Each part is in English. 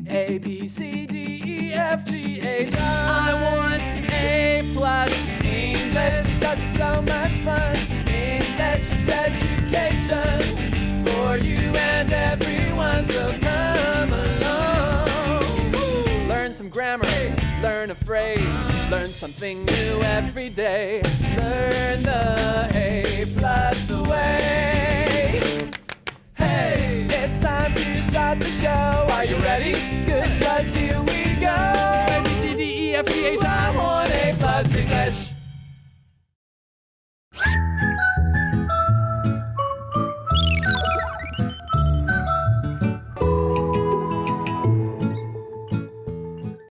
A, B, C, D, E, F, G, H, I want A plus English because it's so much fun. English education for you and everyone, so come along. Learn some grammar, learn a phrase, learn something new every day. Learn the A plus way. Hey, it's time to start the show. Are you ready? Good, 'cause here we go. A, B, C, D, E, F, G, H, I want A plus English.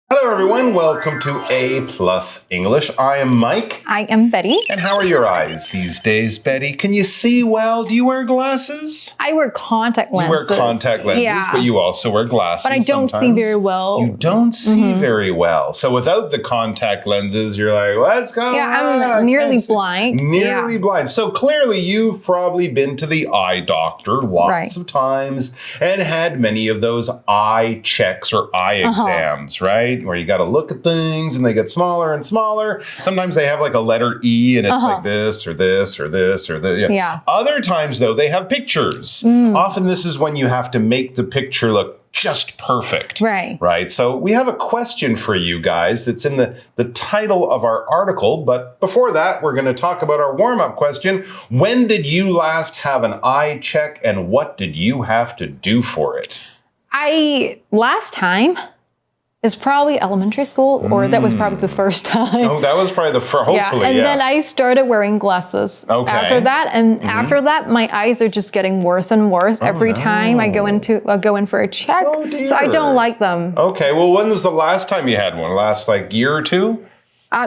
Hello everyone, welcome to A Plus English. I am Mike. I am Betty. And how are your eyes these days, Betty? Can you see well? Do you wear glasses? I wear contact lenses. You wear contact lenses, yeah. but you also wear glasses But I don't sometimes. see very well. You don't see very well. So without the contact lenses, you're like, what's going on? Yeah, I'm nearly blind. Nearly blind. So clearly you've probably been to the eye doctor lots of times and had many of those eye checks or eye exams, right? Where you got to look at things and they get smaller and smaller. Sometimes they have like a letter E and it's like this or this or this or this. Yeah. Other times though, they have pictures. Often this is when you have to make the picture look just perfect. Right. Right. So we have a question for you guys that's in the title of our article. But before that, we're going to talk about our warm-up question. When did you last have an eye check and what did you have to do for it? Last time is probably elementary school, or that was probably the first time. Oh, that was probably the first, hopefully, yeah. And yes. then I started wearing glasses after that. And after that, my eyes are just getting worse and worse every time I go in for a check. Oh, dear. So I don't like them. Okay, well, when was the last time you had one? Last year or two?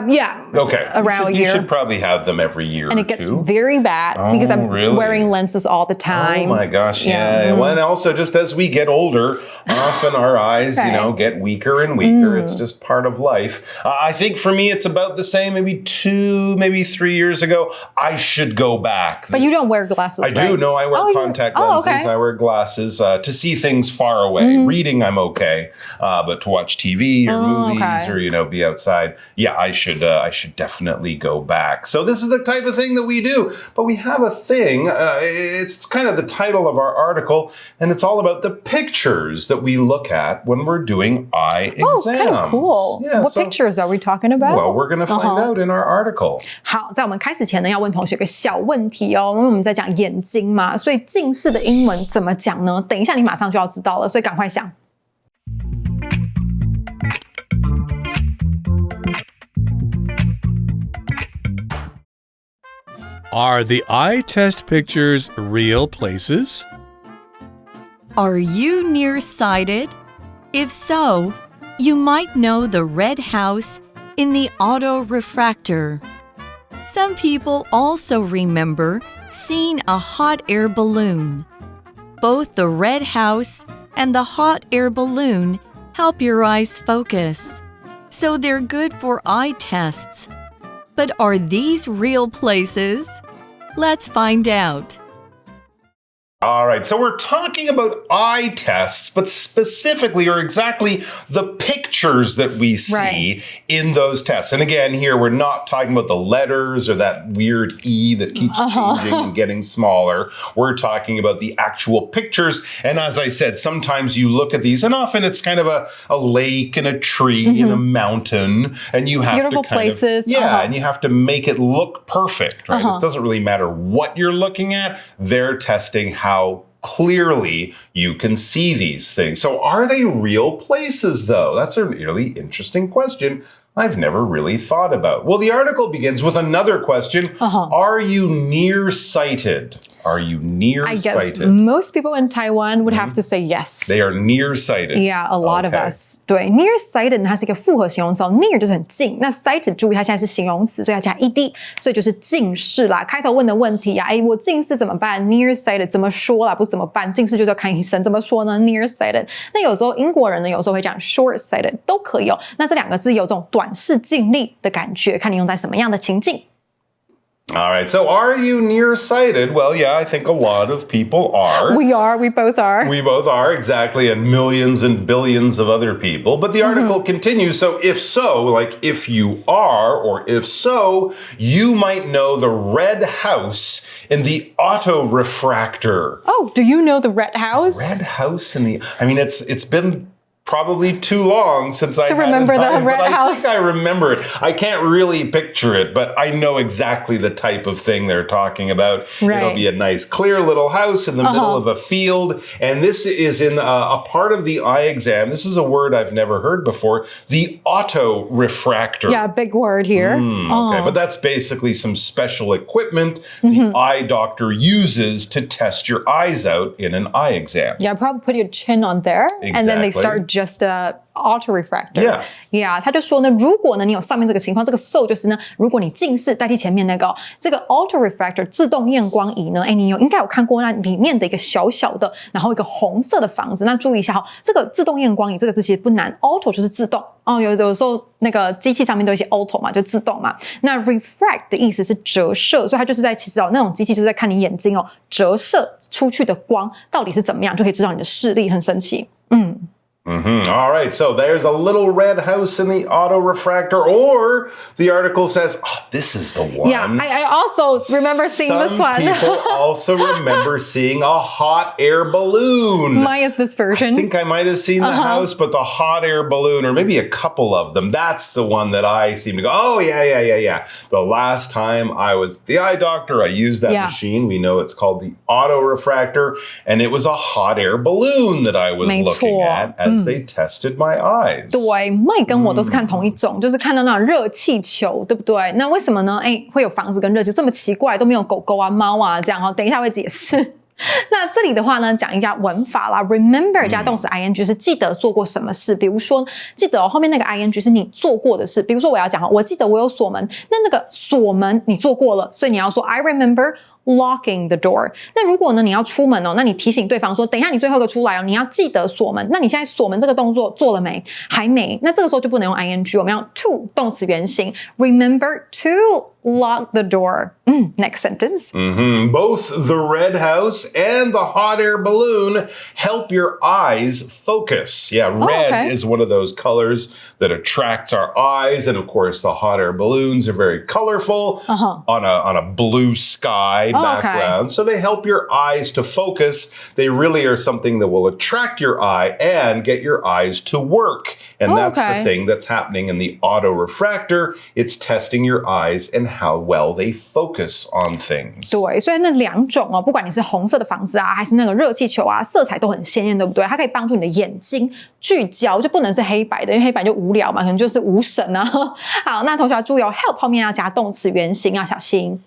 Yeah. Okay. Around a year. You should probably have them every year and or it gets two. very bad because I'm wearing lenses all the time. Oh my gosh, yeah. Well, and also just as we get older, often our eyes, get weaker and weaker. It's just part of life. I think for me, it's about the same. Maybe 2, maybe 3 years ago, I should go back. But you don't wear glasses, I do. No, I wear contact lenses. Okay. I wear glasses to see things far away. Reading, I'm okay. But to watch TV or movies or, be outside, I should definitely go back. So this is the type of thing that we do. But we have a thing. It's kind of the title of our article, and it's all about the pictures that we look at when we're doing eye exams. Oh, kind of cool. Yeah, what pictures are we talking about? Well, we're going to find out in our article. 好，在我们开始前呢，要问同学一个小问题哦，因为我们在讲眼睛嘛，所以近视的英文怎么讲呢？等一下你马上就要知道了，所以赶快想。Are the eye test pictures real places? Are you nearsighted? If so, you might know the red house in the auto-refractor. Some people also remember seeing a hot air balloon. Both the red house and the hot air balloon help your eyes focus, so they're good for eye tests. But are these real places? Let's find out. All right, so we're talking about eye tests, but specifically or exactly the pictures that we see in those tests. And again, here we're not talking about the letters or that weird E that keeps changing and getting smaller. We're talking about the actual pictures. And as I said, sometimes you look at these and often it's kind of a lake and a tree and a mountain, and you have beautiful to kind places. of, and you have to make it look perfect, right? It doesn't really matter what you're looking at. They're testing how clearly you can see these things. So are they real places, though? That's a really interesting question I've never really thought about. Well, the article begins with another question. Are you nearsighted? Are you nearsighted? I guess most people in Taiwan would have to say yes. They are nearsighted. Yeah, a lot of us. 对 ，nearsighted 它是一个复合形容词 ，near 就是很近，那 sighted 注意它现在是形容词，所以要加 ed， 所以就是近视啦。开头问的问题啊，我近视怎么办 ？nearsighted 怎么说啦？不是怎么办，近视就是要看医生。怎么说呢 ？nearsighted。那有时候英国人呢，有时候会讲 short-sighted， 都可以哦。那这两个字有种短视近利的感觉，看你用在什么样的情境。All right, so are you nearsighted? Well, yeah, I think a lot of people are. We both are. We both are, exactly, and millions and billions of other people. But the article continues, so if so, like if you are, or if so, you might know the red house in the auto-refractor. Oh, do you know the red house? The red house in the... I mean, it's been... probably too long since I remember the red house. I think I remember it. I can't really picture it, but I know exactly the type of thing they're talking about. Right. It'll be a nice clear little house in the middle of a field. And this is in a part of the I exam. This is a word I've never heard before. The auto-refractor. Yeah, big word here. Okay, but that's basically some special equipment the eye doctor uses to test your eyes out in an eye exam. Yeah, probably put your chin on there. Exactly. And then they start just auto-refractor. Yeah, 他就说呢，如果呢你有上面这个情况，这个 so 就是呢，如果你近视代替前面那个这个 auto-refractor 自动验光仪呢，你应该有看过那里面的一个小小的，然后一个红色的房子。那注意一下哈，这个自动验光仪这个字其实不难 ，auto 就是自动哦，有时候那个机器上面都有一些 auto 嘛，就自动嘛。那 refract 的意思是折射，所以它就是在其实那种机器就是在看你眼睛折射出去的光到底是怎么样，就可以知道你的视力，很神奇。All right, so there's a little red house in the auto-refractor, or the article says, oh, this is the one. Yeah, I also remember seeing this one. Some people also remember seeing a hot air balloon. Mine is this version. I think I might have seen the house, but the hot air balloon, or maybe a couple of them, that's the one that I seem to go, oh, yeah. The last time I was the eye doctor, I used that machine. We know it's called the auto-refractor, and it was a hot air balloon that I was looking at as they tested my eyes. 对，Mike 跟我都是看同一种，就是看到那种热气球，对不对？那为什么呢？会有房子跟热气这么奇怪，都没有狗狗啊、猫啊这样哈？等一下会解释。那这里的话呢，讲一下文法啦。Remember 加动词 ing 是记得做过什么事，比如说记得后面那个 ing 是你做过的事。比如说我要讲我记得我有锁门，那个锁门你做过了，所以你要说 I remember locking the door. 那如果呢你要出门那你提醒对方说等一下你最后一个出来你要记得锁门。那你现在锁门这个动作做了没？还没。那这个时候就不能用 ing， 我们要 to 动词原形 Remember to lock the door. Next sentence. Both the red house and the hot air balloon help your eyes focus. Yeah, red is one of those colors that attracts our eyes. And of course, the hot air balloons are very colorful on a blue sky background. So they help your eyes to focus. They really are something that will attract your eye and get your eyes to work. And that's the thing that's happening in the auto-refractor. It's testing your eyes and how well they focus on things. 对，所以那两种不管你是红色的房子啊，还是那个热气球啊，色彩都很鲜艳，对不对？它可以帮助你的眼睛聚焦，就不能是黑白的，因为黑白就无聊嘛，可能就是无神啊。好，那同学要注意help 后面要加动词原形，要小心。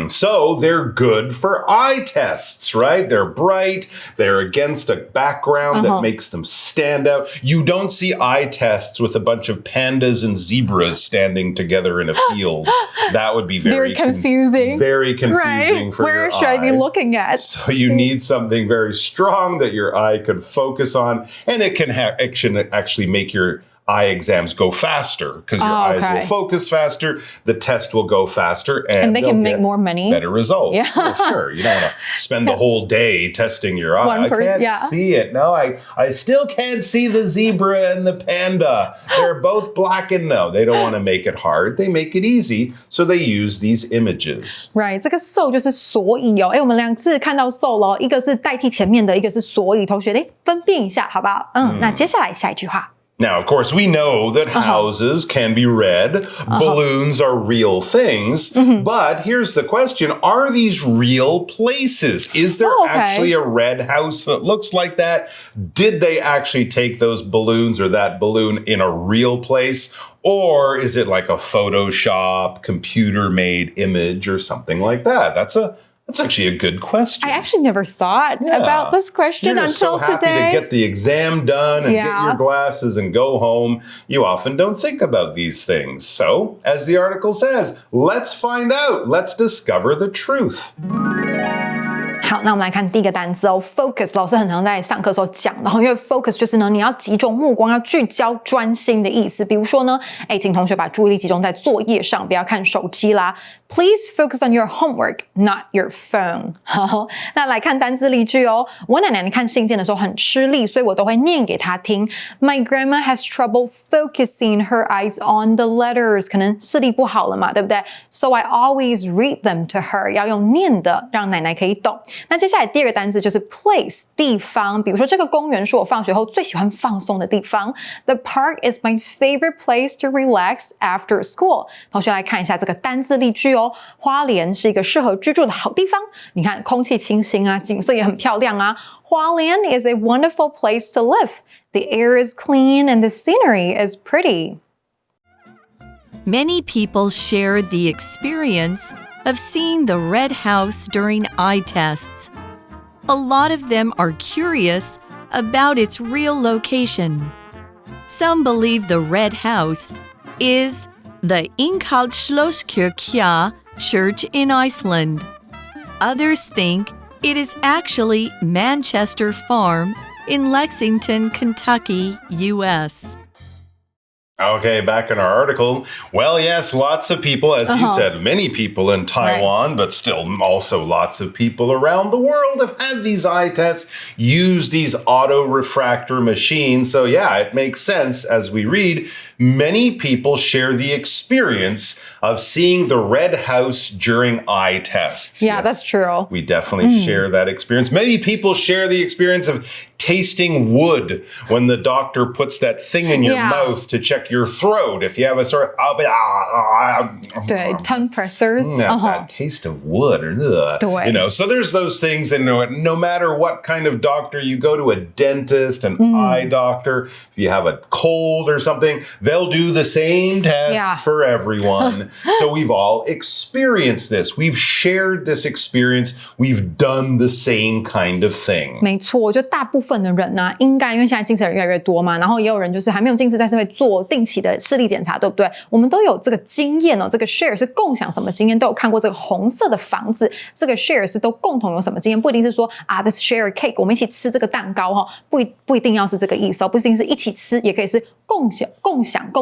So they're good for eye tests, right? They're bright. They're against a background that makes them stand out. You don't see eye tests with a bunch of pandas and zebras standing together in a field. That would be very confusing. Very confusing for your eye. Where should I be looking at? So you need something very strong that your eye could focus on, and it can actually make your eye exams go faster because your eyes will focus faster, the test will go faster, and they can make more money. Better results. Yeah. Well, sure. You don't want to spend the whole day testing your eye. I can't see it. No, I still can't see the zebra and the panda. They're both black and no. They don't want to make it hard. They make it easy, so they use these images. Right. 这个 so 就是所以我们两次看到 so 咯，一个是代替前面的，一个是所以。同学分辨一下好不好？那接下来下一句话。Now, of course, we know that houses can be red. Balloons are real things. But here's the question. Are these real places? Is there actually a red house that looks like that? Did they actually take those balloons or that balloon in a real place? Or is it like a Photoshop, computer-made image or something like that? That's actually a good question. I actually never thought about this question until today. You're so happy to get the exam done and get your glasses and go home. You often don't think about these things. So, as the article says, let's find out. Let's discover the truth. 好，那我们来看第一个单词focus 老师很常在上课的时候讲的，因为 focus 就是呢你要集中目光，要聚焦专心的意思。比如说呢请同学把注意力集中在作业上，不要看手机啦。Please focus on your homework, not your phone. 好，那来看单字例句哦。我奶奶看信件的时候很吃力，所以我都会念给她听。My grandma has trouble focusing her eyes on the letters. 可能视力不好了嘛，对不对？ So I always read them to her. 要用念的，让奶奶可以懂。那接下来第二个单字就是 place 地方，比如说这个公园是我放学后最喜欢放松的地方。The park is my favorite place to relax after school. 同学来看一下这个单字例句哦。花莲是一个适合居住的好地方，你看空气清新啊，景色也很漂亮啊。花莲 is a wonderful place to live. The air is clean and the scenery is pretty. Many people shared the experience of seeing the red house during eye tests. A lot of them are curious about its real location. Some believe the red house is the Inkaltschlosskirkja Church in Iceland. Others think it is actually Manchester Farm in Lexington, Kentucky, U.S. Okay, back in our article. Well, yes, lots of people, as you said, many people in Taiwan, but still also lots of people around the world have had these eye tests, use these auto-refractor machines. So yeah, it makes sense as we read. Many people share the experience of seeing the red house during eye tests. Yeah, yes, that's true. We definitely share that experience. Many people share the experience of tasting wood when the doctor puts that thing in your mouth to check your throat. If you have a sort of tongue pressers, that taste of wood, you know. So there's those things, and no matter what kind of doctor you go to, a dentist, an eye doctor, if you have a cold or something, they'll do the same tests for everyone. So we've all experienced this. We've shared this experience. We've done the same kind of thing. 没错，我觉得大部分的人啊，应该因为现在近视人越来越多嘛，然后也有人就是还没有近视，但是会做定期的视力检查，对不对？我们都有这个经验哦。这个 share 是共享什么经验？都有看过这个红色的房子。这个 share 是都共同有什么经验？不一定是说啊 ，let's share a cake， 我们一起吃这个蛋糕哈，不一定要是这个意思哦，不一定是一起吃，也可以是共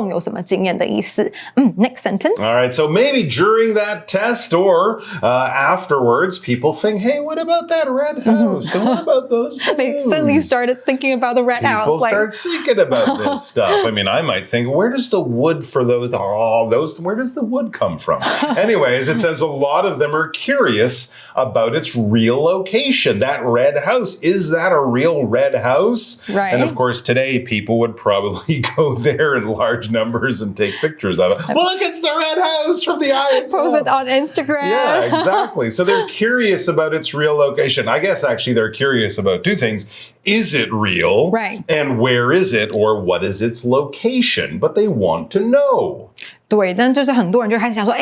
有什么经验的意思。Next sentence. All right, so maybe during that test or afterwards, people think, hey, what about that red house? And what about those balloons? They suddenly started thinking about the red house. People start thinking about this stuff. I mean, I might think, where does the wood for those, where does the wood come from? Anyways, it says a lot of them are curious about its real location. That red house, is that a real red house? Right. And of course, today, people would probably go there in large numbers and take pictures of it. Look, it's the red house from the eye. Post it on Instagram. Yeah, exactly. So they're curious about its real location. I guess actually they're curious about two things. Is it real? Right. And where is it, or what is its location? But they want to know. 对，但就是很多人就开始想说，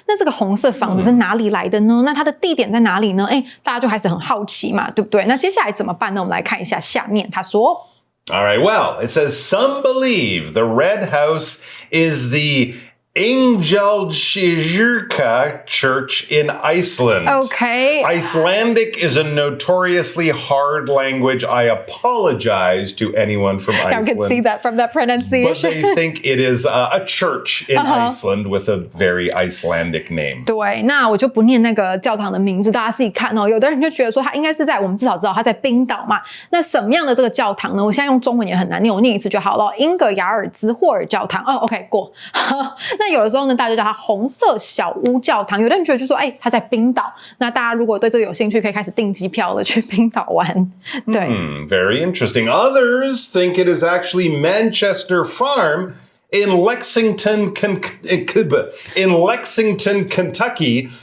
那这个红色房子是哪里来的呢？那它的地点在哪里呢？大家就开始很好奇嘛，对不对？那接下来怎么办呢？我们来看一下下面，他说 All right, well, it says some believe the red house is the Ingjaldskirkja Church in Iceland. Okay. Icelandic is a notoriously hard language. I apologize to anyone from Iceland. I can see that from that pronunciation. But they think it is a church in Iceland with a very Icelandic name. 对，那我就不念那个教堂的名字，大家自己看哦。有的人就觉得说，它应该是在我们至少知道它在冰岛嘛。那什么样的这个教堂呢？我现在用中文也很难念，我念一次就好了。英格雅尔兹霍尔教堂。OK， 过。那有的时候呢，大家就叫它红色小屋教堂。有的人觉得就说，它在冰岛。那大家如果对这个有興趣，可以開始訂機票了，去冰島玩。對。Very interesting. Others think it is actually Manchester Farm in Lexington, Kentucky,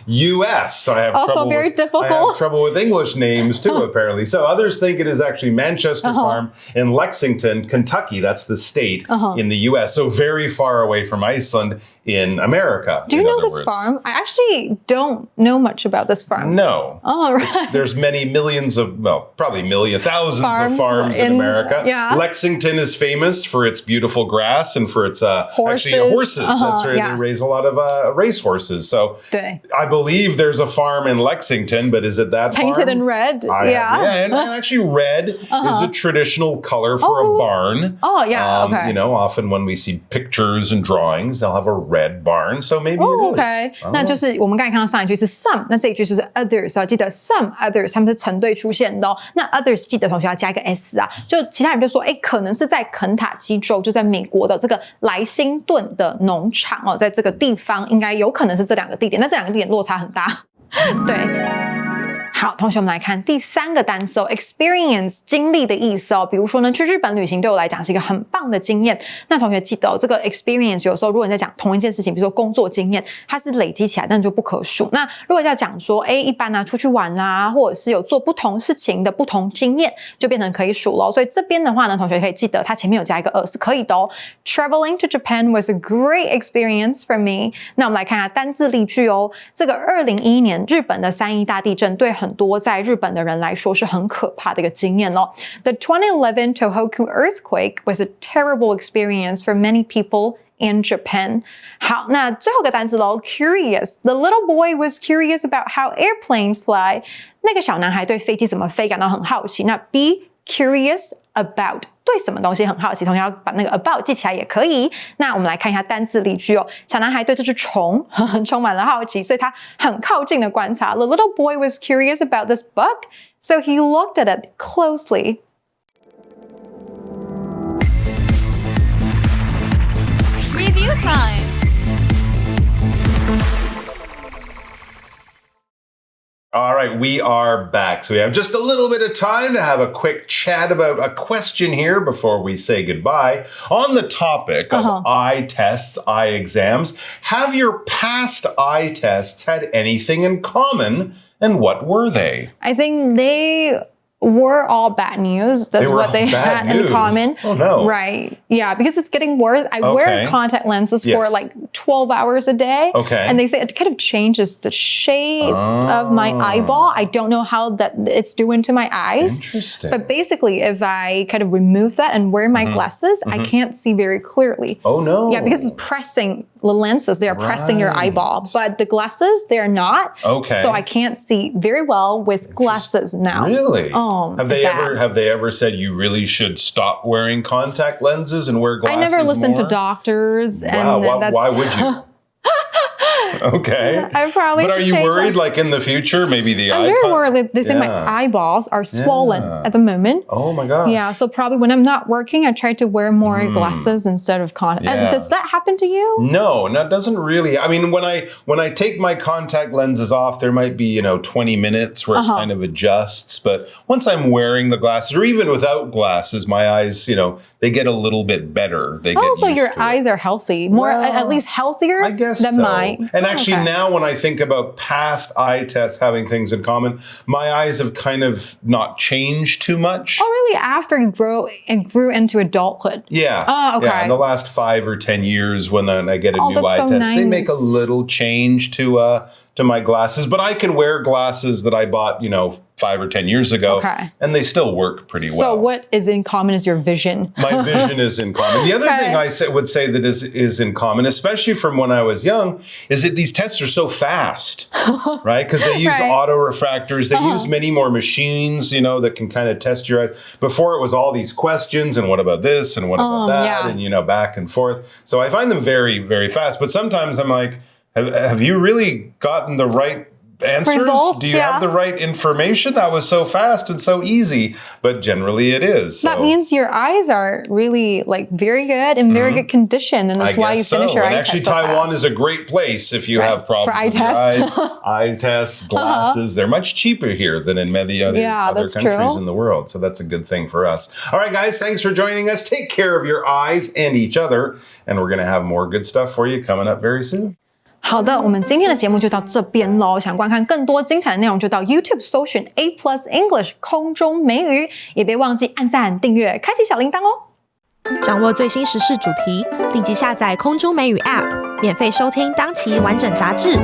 U.S. I have also very difficult. I have trouble with English names too, apparently. So others think it is actually Manchester Farm in Lexington, Kentucky. That's the state in the U.S. So very far away from Iceland in America. Do you know this farm? I actually don't know much about this farm. No. Oh, right. There's many millions of, well, probably thousands of farms in America. Yeah. Lexington is famous for its beautiful grass and for its it's actually horses. That's right. They raise a lot of race horses. So I believe there's a farm in Lexington, but is it that Painted farm? in red. And actually red is a traditional color for a barn. Oh, yeah. Okay. You know, often when we see pictures and drawings, they'll have a red barn. So maybe it is. OK， 那就是我们刚才看到上一句是 some， 那这一句就是 others 记得 some others 他们是成对出现的那 others 记得同学要加一个 s 就其他人就说可能是在肯塔基州，就在美国的这个莱辛顿的农场在这个地方应该有可能是这两个地点，那这两个地点落差很大。对。好，同学们来看第3个单词experience 经历的意思比如说呢，去日本旅行对我来讲是一个很棒的经验。那同学记得这个 experience 有时候如果你在讲同一件事情，比如说工作经验，它是累积起来，但就不可数。那如果要讲说一般出去玩或者是有做不同事情的不同经验，就变成可以数咯。所以这边的话呢，同学可以记得它前面有加一个是可以的Traveling to Japan was a great experience for me。那我们来看下单字例句这个2011年日本的3.1大地震对很多在日本的人来说是很可怕的一个经验The 2011 Tohoku earthquake was a terrible experience for many people in Japan. 好，那最后一个单词Curious. The little boy was curious about how airplanes fly. 那个小男孩对飞机怎么飞感到很好奇。那 be curious about.对什么东西很好奇，同学要把那个 about 记起来也可以。那我们来看一下单字例句小男孩对这只虫充满了好奇，所以他很靠近的观察。The little boy was curious about this bug, so he looked at it closely. Review time. All right, we are back. So we have just a little bit of time to have a quick chat about a question here before we say goodbye. On the topic of I tests, I exams, have your past I tests had anything in common, and what were they? I think they were all bad news. That's what they had in common. Oh, no. Right. Yeah, because it's getting worse. I wear contact lenses for like 12 hours a day. Okay. And they say it kind of changes the shape of my eyeball. I don't know how that it's doing to my eyes. Interesting. But basically, if I kind of remove that and wear my glasses, I can't see very clearly. Oh, no. Yeah, because it's pressing the lenses. They are pressing your eyeball. But the glasses, they're not. Okay. So I can't see very well with glasses now. Really? Have they ever said you really should stop wearing contact lenses and wear glasses? I never listened to doctors. Wow, and why would you? Okay. I probably. But are you worried, like in the future, maybe the I'm very worried. They say my eyeballs are swollen at the moment. Oh my gosh. Yeah, so probably when I'm not working, I try to wear more glasses instead of contact. Yeah. Does that happen to you? No, that doesn't really. I mean, when I take my contact lenses off, there might be 20 minutes where it kind of adjusts. But once I'm wearing the glasses, or even without glasses, my eyes, they get a little bit better. They get used so your to eyes it. are healthy, more at least healthier I guess than so. mine. And actually now when I think about past eye tests having things in common, my eyes have kind of not changed too much. Oh, really? After you grew into adulthood? Yeah. Oh, okay. Yeah, in the last 5 or 10 years when I get a new eye so test, nice. they make a little change to my glasses, but I can wear glasses that I bought, 5 or 10 years ago, and they still work pretty well. So what is in common is your vision. My vision is in common. The other thing I would say that is in common, especially from when I was young, is that these tests are so fast, right? Because they use autorefractors. They use many more machines, that can kind of test your eyes. Before it was all these questions and what about this and what about that and, back and forth. So I find them very, very fast. But sometimes I'm like, have you really gotten the right answers? Results, do you have the right information? That was so fast and so easy, but generally it is. So. That means your eyes are really very good in very good condition, and that's why you finish your eye test so Taiwan fast. is a great place if you have problems with your eyes. Eye tests, glasses, they're much cheaper here than in many other countries in the world. So that's a good thing for us. All right, guys, thanks for joining us. Take care of your eyes and each other, and we're going to have more good stuff for you coming up very soon. 好的，我们今天的节目就到这边咯。想观看更多精彩的内容，就到 YouTube 搜寻 A+ English 空中美语，也别忘记按赞、订阅、开启小铃铛哦。掌握最新时事主题，立即下载空中美语 App， 免费收听当期完整杂志。